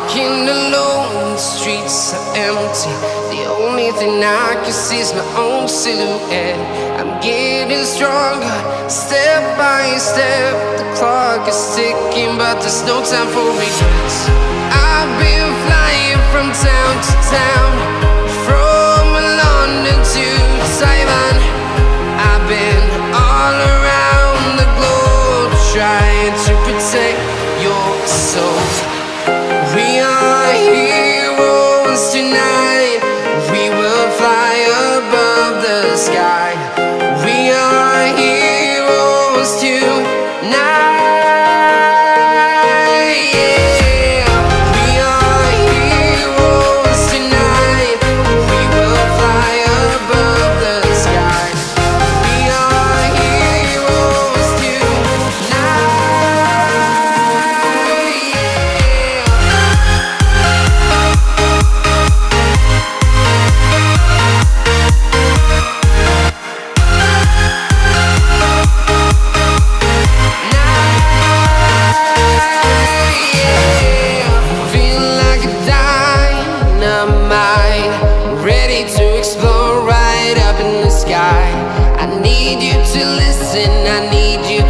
walking alone, the streets are empty. The only thing I can see is my own silhouette. I'm getting stronger, step by step. The clock is ticking, but there's no time for regrets. I've been flying from town to town, from London to Taiwan. I've been all around the globe, trying to protect your soul. We are heroes tonight. We will fly above the sky. We are heroes tonight. Yeah. We are heroes tonight. We will fly above the sky. We are heroes tonight. Ready to explore right up in the sky. I need you to listen, I need you